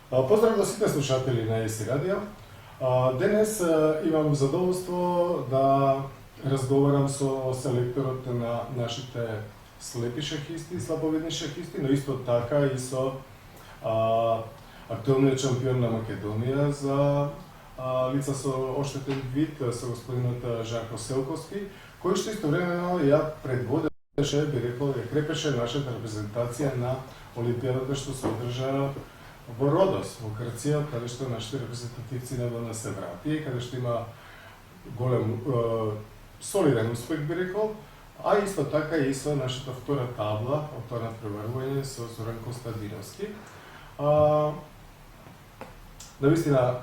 Поздрав до сите слушатели на ЕСИ Радио. Денес имам задоволство да разговарам со селекторот на нашите слепи шахисти, слабовидни шахисти, но исто така и со актуелниот шампион на Македонија за лица со оштетен вид, со господинот Жарко Селковски, кој што истовремено ја предводеше, би рекол, ја крепеше нашата репрезентација на Олимпијадата што се одржа во Родос, во Грција, каде што нашите репрезентативци не се врати, каде што има голем солиден успех, би рекол, а исто така и со нашата втора табла, од тоа надпреварување со Зоран Костадиновски. Навистина,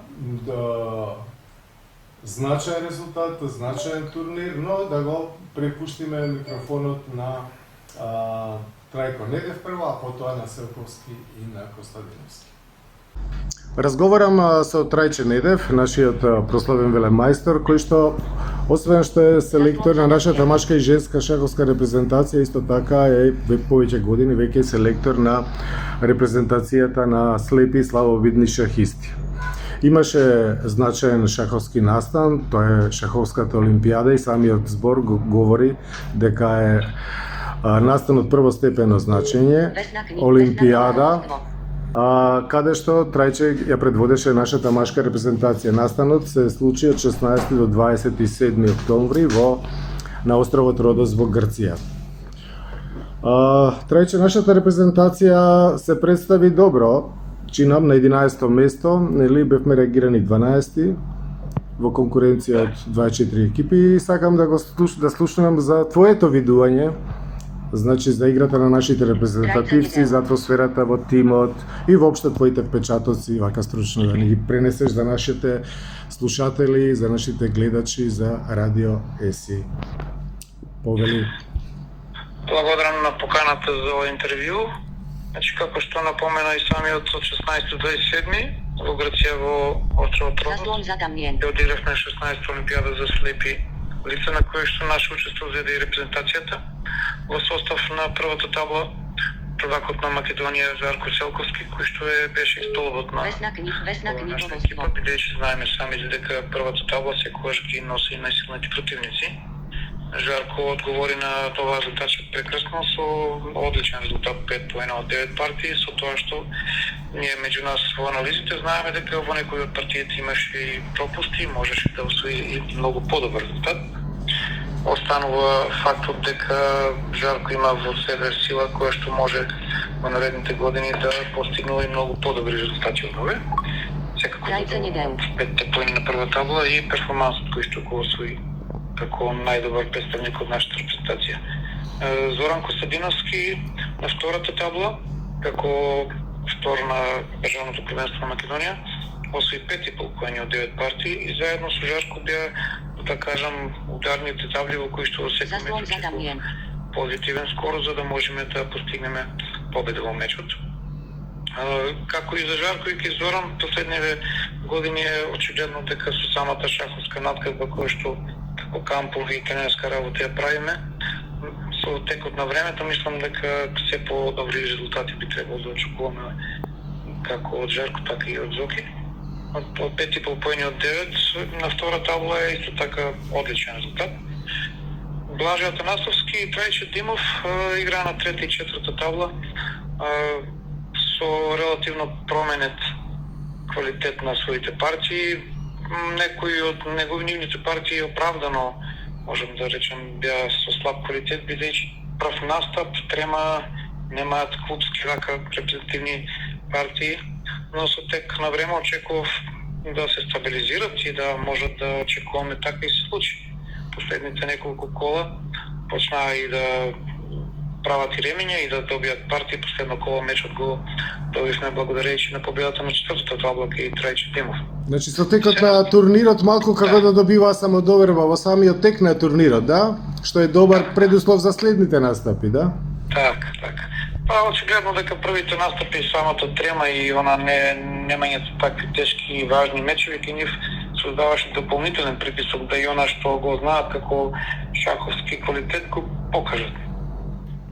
значаен резултат, значаен турнир, но да го препуштиме микрофонот на Трајко Недев прво, а потоа на Селковски и на Костадиновски. Разговарам со Трајче Недев, нашиот прославен велемајстор, кој што, освен што е селектор на нашата машка и женска шаховска репрезентација, исто така е повеќе години веќе селектор на репрезентацијата на слепи и слабовидни шахисти. Имаше значаен шаховски настан, тоа е шаховската олимпијада и самиот збор говори дека е настан од првостепено значење, олимпијада, каде што Трајче ја предводеше нашата машка репрезентација. Настанот се случи од 16 до 27 октомври на островот Родос во Грција. Трајче, нашата репрезентација се представи добро, чинам на 11-то место, нели бевме реагирани 12-ти во конкуренција од 24 екипи и сакам да слушнам за твоето видување, значи за играта на нашите репрезентативци, за атмосферата во тимот и воопшто твоите впечатоци, вака стручно да ни ги пренесеш за нашите слушатели, за нашите гледачи за Радио ЕСИ. Повели. Благодарам на поканата за ова интервју. Значи, како што напомена и самиот од 16 до 27 во Грција во островот Родос, ја одигравме 16 Олимпијада за слепи лица, на кој што наше учество взе и репрезентацијата. Во состав на првата табла, првакот на Македонија Жарко Селковски, кој што беше и столбот на нашата екипа, бидејќи знаеме сами дека првата табла секогаш ги носи најсилните противници. Жарко одговори на оваа задача прекрасно со одличен резултат 5 поена од 9 партии, со тоа што ние меѓу нас во анализите знаеме дека во некои од партиите имаше и пропусти, можеше да освои и многу подобар резултат. Останува фактот дека Жарко има во себе сила која што може во наредните години да постигнува и многу подобри резултати од овие. Секако 5 поени на прва табла и перформансот кој што го освои како најдобар представник од нашата репрезентација. Зоран Костадиновски на втората табла, како втор на државното првенство на Македонија, освои 5,5 поени од 9 партии и заедно со Жарко беа, да кажам, ударните табли во кои што секој позитивен скоро за да можеме да постигнеме победа во мечот. Како и за Жарко и ки Зоран, последниве години е очигледно дека со самата шаховска надградба која што како кампови и тренерска работа ја правиме, со текот на времето мислам дека се по-добри резултати би требало да очекуваме како од Жарко, така и од Зоки. Од 5,5 поени од 9 на втора табла е исто така одличен резултат. Блаже Атанасовски и Трајче Димов играа на трета и четврта табла со релативно променет квалитет на своите партии. Некои од нивните партии оправдано, можем да речем, беа со слаб квалитет, бидејќи прав настап, трема немаат клубски вака репрезентативни партии, но со тек на време очекував да се стабилизират и да можат да очекуваме така и се случи. Последните неколку кола почнаа и да прават и ремиња и да добијат партии. Последно коло мечот го добивме благодарејќи на победата на четвртата табла и Трајче Димов. Значи со текот на турнирот малку како да добива самодоверба во самиот тек на турнирот, да? Што е добар предуслов за следните настапи, да? Така. Очигледно дека првите настапи, самата трема и она немањето такви тешки и важни мечеви ке нив создаваше дополнителен притисок да и она што го знаат како шаховски квалитет го покажат.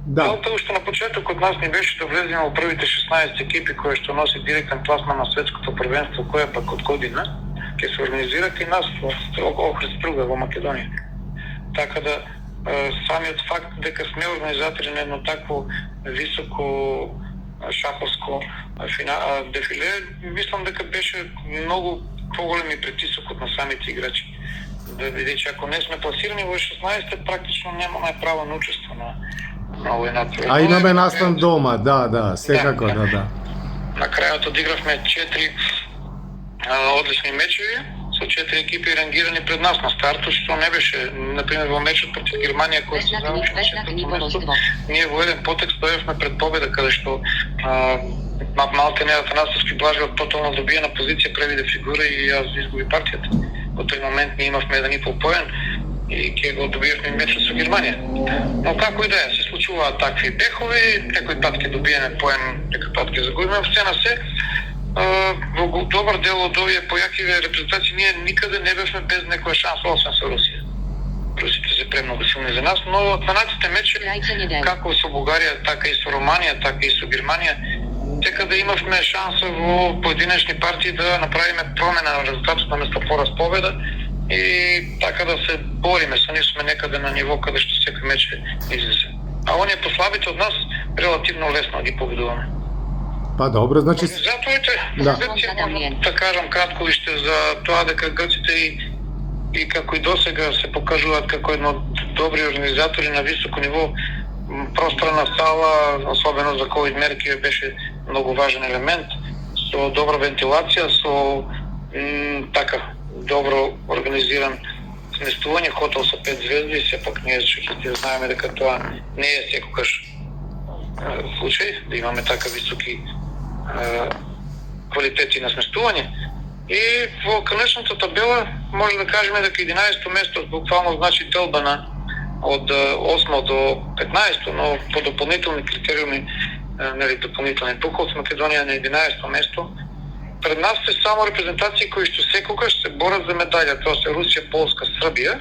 Да. Целта уште на почеток од нас ни беше да влеземе во првите 16 екипи кои што носи директен пласман на светското првенство, кое пак од година ќе се организира кај нас во Охрид Струга во Македонија. Така да самиот факт дека сме организатори на едно такво високо шаховско дефиле, мислам дека беше многу поголем и притисокот на самите играчи. Да бидејќи ако не сме пласирани во 16, практично немаме право на учество на овој натпред. А имаме настан дома, да, секако, да. На крајот одигравме 4 одлични мечеви со 4 екипи рангирани пред нас на стартот, што не беше, например, во мечот против Германија кој се заврши на четврто место. Ние во еден потек стоевме пред победа, каде што Малте Ненад Атанасовски Блажи од тотално добиена позиција превиде фигура и јас изгуби партијата. Во тој момент ние имавме 1,5 поен и ќе го добивавме мечот со Германија. Но како и да е, се случуваат такви бехови, некој пат ќе добиеме поен, некој пат ќе загубиме, сцена се. Во добар дел од овие појакиве репрезентации ние никаде не бевме без некоја шанса, освен со Русија. Русите се премногу силни за нас, но останатите мечи, како со Бугарија, така и со Романија, така и со Германија, дека да имавме шанса во поединечни партии да направиме промена на резултатот на место пораз победа и така да се бориме со нив, сме некаде на ниво каде што секој меч излезе. А оние послабите од нас релативно лесно ги победуваме. Па добро, значи Организаторите, да кажам кратко виште за тоа дека грците и како и досега се покажуваат како едно добри организатори на високо ниво. Просторна сала, особено за ковид мерки, беше многу важен елемент, со добра вентилација, со така добро организиран сместување, хотел со 5 звезди, сепак ние ќе знаеме дека тоа не е секогаш случај, да имаме така високи квалитети на сместување. И во конечната табела може да кажеме дека 11-то место буквално значи делба од 8 до 15, но по дополнителни критериуми, нели дополнителен поход с Македонија на 11-то место. Пред нас се само репрезентации кои што секогаш се борат за медалја, тоа се Русија, Полска, Србија,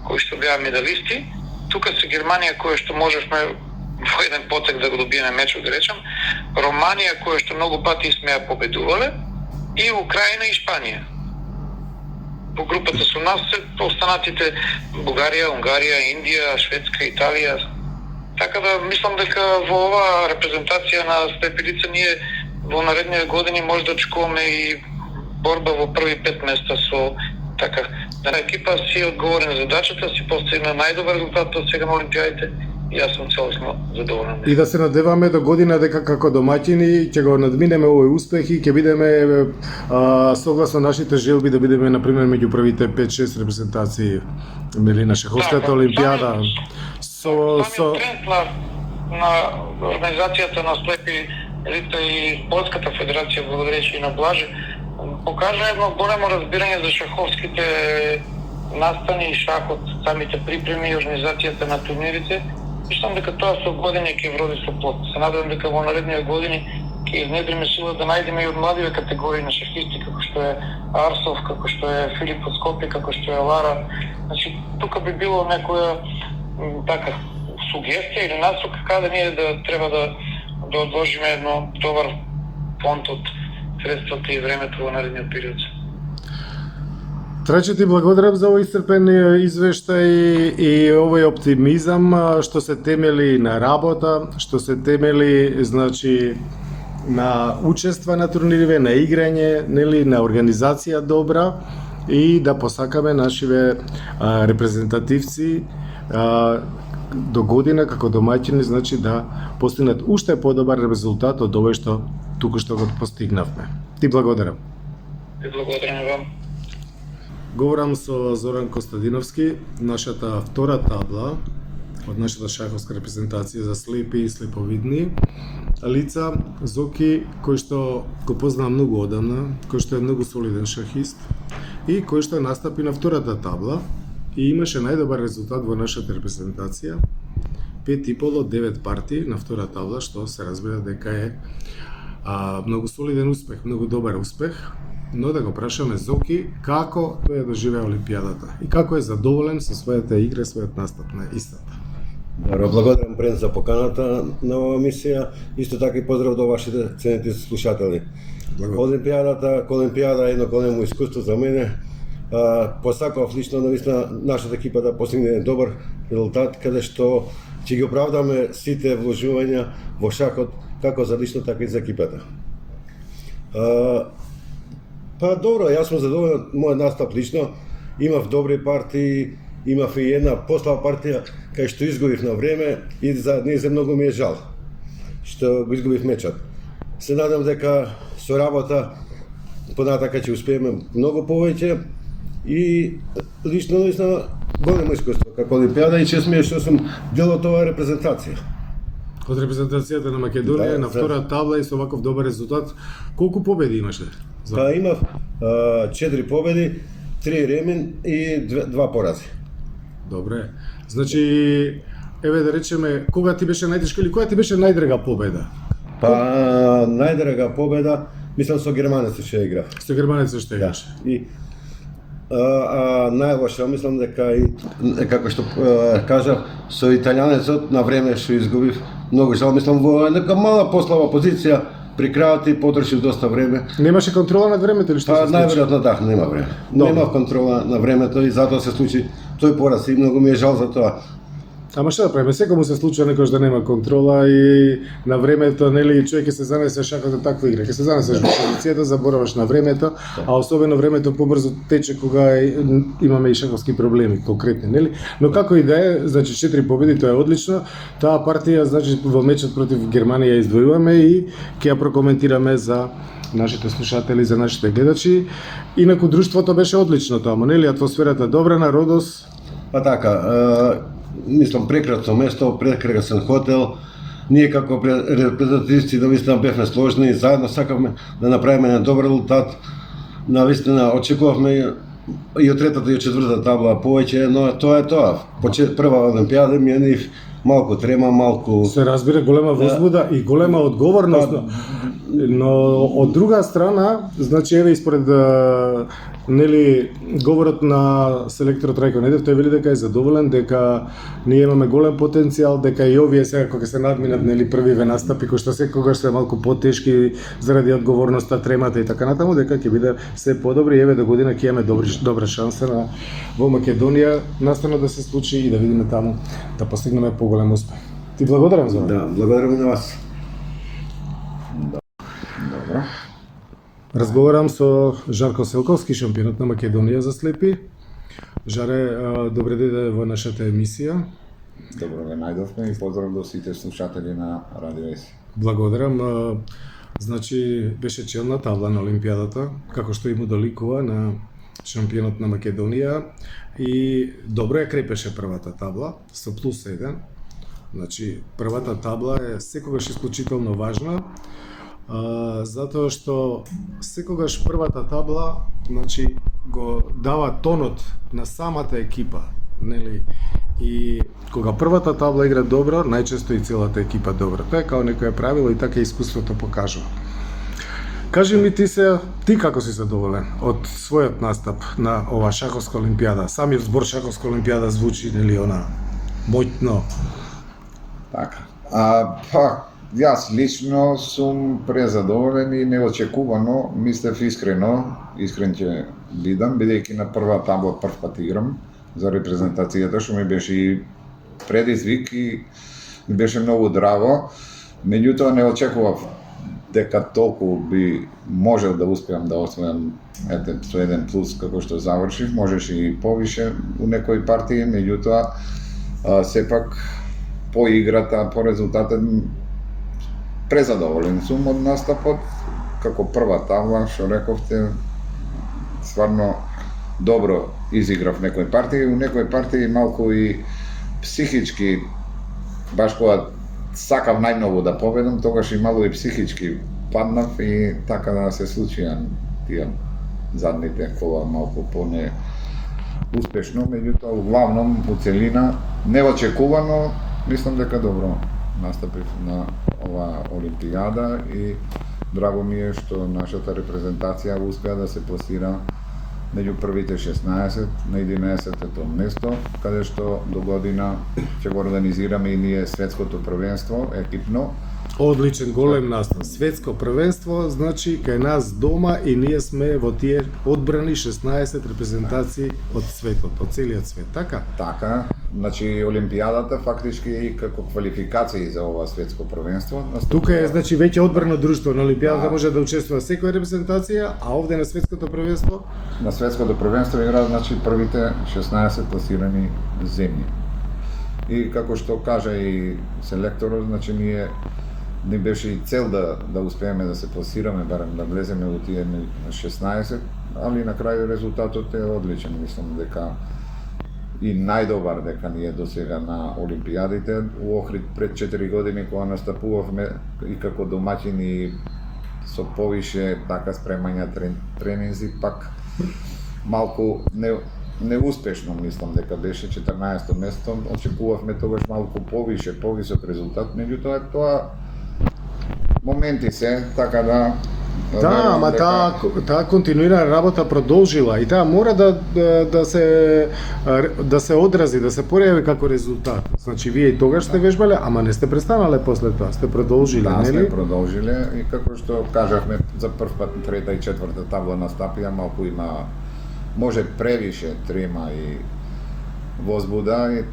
кои што беа медалисти. Тука се Германија, која што можевме во еден потек да го добиеме мечот, да речем, Романија, која што многу пати сме ја победувале, и Украина и Шпанија. По групата со нас се останатите Бугарија, Унгарија, Индија, Шведска, Италија. Така да мислам дека во оваа репрезентација на степеница ние во наредните години може да очекуваме и борба во први 5 места со така. Екипа си одговори на задачата, си постигна најдобар резултат од сега на Олимпијадите и јас сум целосно задоволен. И да се надеваме до година дека како домаќини ќе го надминеме овој успех и ќе бидеме согласно нашите желби да бидеме на пример меѓу првите 5-6 репрезентации на шаховската олимпијада. Самиот тренд на организацијата на слепи елита и Спортската федерација, благодарејќи на Блаже, покажа едно големо разбирање за шаховските настани и шахот, самите припреми и организацијата на турнирите. Мислам дека тоа со години ќе вроди со плод. Се надевам дека во наредните години ќе изнедриме сила да најдеме и од младиве категории на шахисти, како што е Арсов, како што е Филип од Скопје, како што е Лара. Значи, тука би било некоја така сугестија или насока каде ние да треба да одложиме едно добар фонд од средствата и времето во наредниот период. Траче ти благодарам за овој исцрпен извештај и овој оптимизам што се темели на работа, што се темели значи на учество на турнириве, на играње, нели на организација добра и да посакаме нашиве репрезентативци до година како домаќини, значи да постигнат уште подобар резултат од овој што туку што го постигнавме. Ти благодарам. Ти благодарам вам. Говорам со Зоран Костадиновски, нашата втора табла од нашата шаховска репрезентација за слепи и слеповидни лица, Зоки, кој што го познава многу одамна, кој што е многу солиден шахист и кој што настапи на втората табла и имаше најдобар резултат во нашата репрезентација, 5,5 од 9 партии на втора табла, што се разбира дека е многу солиден успех, многу добар успех. Но да го прашаме Зоки како тој доживеа Олимпијадата и како е задоволен со својата игра, својот настап на истата. Добро, благодарам Брент за поканата на оваа емисија. Исто така и поздрав до вашите ценети слушатели. Олимпијада е едно големо искуство за мене. Посакав лично навистина нашата екипа да постигне еден добар резултат, каде што ќе ги оправдаме сите вложувања во шахот, како за лично, така и за екипата. Па добро, јас сум задоволен од мојот настап лично. Имав добри партии, имав и една послава партија кај што изгубив на време и за нејзе многу ми е жал што го изгубив мечот. Се надам дека со работа понатака ќе успееме многу повеќе и лично големо искуство како Олимпијада и чест ми е што сум дел од оваа репрезентација. Од репрезентацијата на Македонија на втора табла и со ваков добар резултат, колку победи имаше? Па имав 4 победи, 3 ремин и 2 порази. Добре. Значи, еве да речеме, кога ти беше најтешко или која ти беше најдрага победа? Па најдрага победа, мислам со германецот што играв. Со германецот што играше. И најлоша, мислам дека и како што кажав, со италијанецот на време што изгубив, многу жал, мислам во нека мала послава позиција при крајот и потрошив доста време. Немаше контрола над времето или што се случи? Најверојатно да, нема време. Немав контрола на времето и затоа се случи тој пораз и многу ми е жал за тоа. Ама што да правиме, секому се случува некојаш да нема контрола и на времето, нели, човек ќе се занесе шахот на таква игра, ќе се занесеш во позицијата, забораваш на времето, а особено времето побрзо тече кога имаме и шаховски проблеми конкретни, нели? Но како и да е, значи 4 победи, тоа е одлично. Таа партија, значи во мечот против Германија издвојуваме и ќе ја прокоментираме за нашите слушатели, за нашите гледачи. Инаку друштвото беше одлично таму, нели? Атмосферата добра, народос. Па така, мислам прекрасно место, прекрасен хотел. Ние како репрезентативци навистина бевме сложни, заедно сакавме да направиме еден добар резултат. Навистина очекувавме и од третата и од четвртата табла повеќе, но тоа е тоа. Прва Олимпијада ми е малку трема, малку... Се разбира, голема возбуда и голема одговорност. Но од друга страна, значи еве испоред нели говорот на селекторот Трајко Недев, тој вели дека е задоволен, дека ние имаме голем потенцијал, дека и овие сега кога се надминат нели првиве настапи кои што секогаш се малку потешки заради одговорноста, тремата и така натаму, дека ќе биде се подобри. Еве до година ќе имаме добра шанса во Македонија наставно да се случи и да видиме таму да постигнеме поголем успех. Ти благодарам за ова. Да, благодарам и на вас. Добро. Разговарам со Жарко Селковски, шампионот на Македонија за слепи. Жаре, добре дојде во нашата емисија. Добро ве најдовме и поздрав до сите слушатели на Радио Еси. Благодарам. Значи, беше челна табла на Олимпијадата, како што и му доликува на шампионот на Македонија и добро ја крепеше првата табла со +1. Значи, првата табла е секогаш исклучително важна, затоа што секогаш првата табла, значи, го дава тонот на самата екипа, нели? И кога првата табла игра добро, најчесто и целата екипа добро. Тоа е као некое правило и така искуството покажува. Кажи ми ти како си задоволен од својот настап на ова шаховска олимпијада? Самиот збор шаховска олимпијада звучи, нели, она моќно. Така. Па, јас лично сум презадоволен и неочекувано, мислев искрен ќе бидам, бидејќи на прва табла прв пат играм за репрезентацијата, што ми беше и предизвик и ми беше многу драго. Меѓутоа не очекував дека толку би можел да успеам да освојам со еден плюс како што завршив, можеше и повише у некои партии, меѓутоа сепак по играта, по резултатот презадоволен сум од настапот, како прва табла, што рековте, стварно добро изиграв некои партии, у некои партии малку и психички, баш кога сакав најмногу да победам, тогаш и мало и психички паднав и така да се случија тие задните кола малку поне успешно, меѓутоа главном у целина неочекувано, мислам дека добро настапив на ова олимпијада и драго ми е што нашата репрезентација успеа да се пласира меѓу првите 16 на 11-тото место, каде што до година ќе го организираме и ние светското првенство екипно. Одличен, голем настав. Светско првенство, значи кај нас дома и ние сме во тие одбрани 16 репрезентации од светот, од целиот свет, така? Така, значи Олимпијадата фактички е и како квалификации за ова светско првенство. Тука е значи веќе одбрано друштво, на Олимпијадата Да. може да учествува секоја репрезентација, а овде на светското првенство На светското првенство играат значи првите 16 класирани земји. И како што кажа и селекторот, значи ни беше и цел да успееме да се пласираме, барем да влеземе во тие 16, али на крај резултатот е одличен. Мислам дека и најдобар дека ние до сега на Олимпијадите у Охрид пред 4 години кога настапувавме и како домаќини со повише така спремања тренинзи, пак малку неуспешно мислам дека беше 14-то место, очекувавме тогаш малку повише, повисок резултат, меѓутоа тоа моменти се, така да да, ама таа континуирана работа продолжила и таа мора да се одрази, да се појави како резултат. Значи вие и тогаш сте вежбале, ама не сте престанале после тоа, сте продолжиле, да, нели? сме продолжиле и како што кажавме за прв пат трета и четврта табла настапија, малку има може превише трема и возбуда и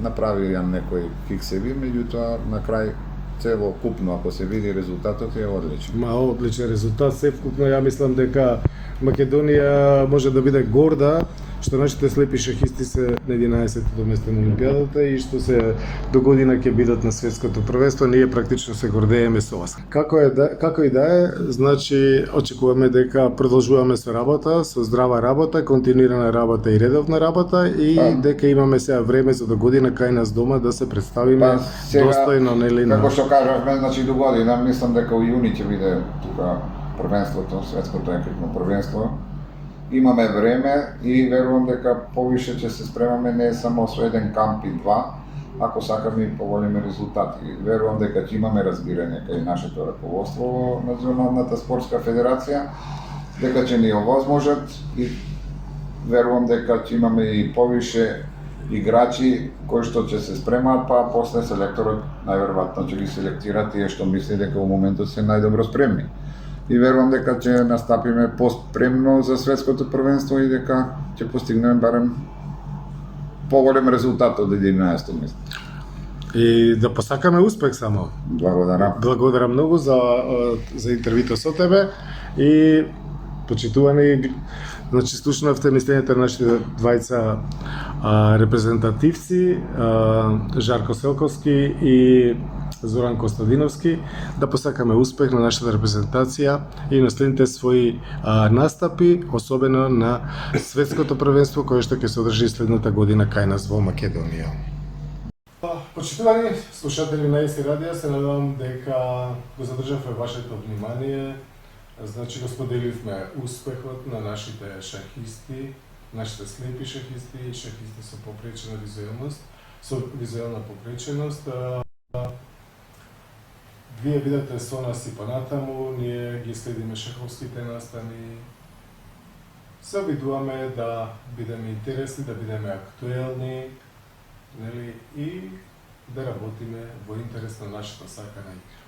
направи ја некои фиксеви, меѓутоа на крај целокупно, ако се види резултатот е одличен. Одличен резултат, севкупно ја мислам дека Македонија може да биде горда што нашите слепи шахисти се на 11-то место на Олимпијадата и што се до година ќе бидат на светското првенство, ние практично се гордееме со вас. Како и да е, значи очекуваме дека продолжуваме со работа, со здрава работа, континуирана работа и редовна работа и дека имаме сега време за до година кај нас дома да се представиме достојно, нели? Како што кажавме, значи до година, мислам дека у јуни ќе биде тука првенството, светското екипно првенство. Имаме време и верувам дека повише ќе се спремаме не само со еден камп и два, ако сакаме и поголеми резултати. Верувам дека ќе имаме разбирање кај нашето раководство во Националната спортска федерација, дека ќе ни овозможат и верувам дека ќе имаме и повише играчи кои што ќе се спремаат, па после селекторот најверојатно ќе ги селектира тие што мисли дека во моментот се најдобро спремни. И верувам дека ќе настапиме поспремно за светското првенство и дека ќе постигнеме барем поголем резултат од 11-то место. И да посакаме успех само. Благодарам. Благодарам многу за интервјуто со тебе и почитувани, значи слушнавте мислењето на нашите двајца репрезентативци, Жарко Селковски и Зоран Костадиновски, да посакаме успех на нашата репрезентација и на следните своји настапи, особено на светското првенство кое што ќе се одржи следната година кај нас во Македонија. Почитувани слушатели на ЕС Радио, се надевам дека го задржавме вашето внимание. Значи го споделивме успехот на нашите шахисти, нашите слепи шахисти и шахисти со попречена визуелност, со визуелна попреченост. Вие видите со нас и понатаму, ние ги следиме шаховските настани. Се обидуваме да бидеме интересни, да бидеме актуелни, нели, и да работиме во интерес на нашата сакана игра.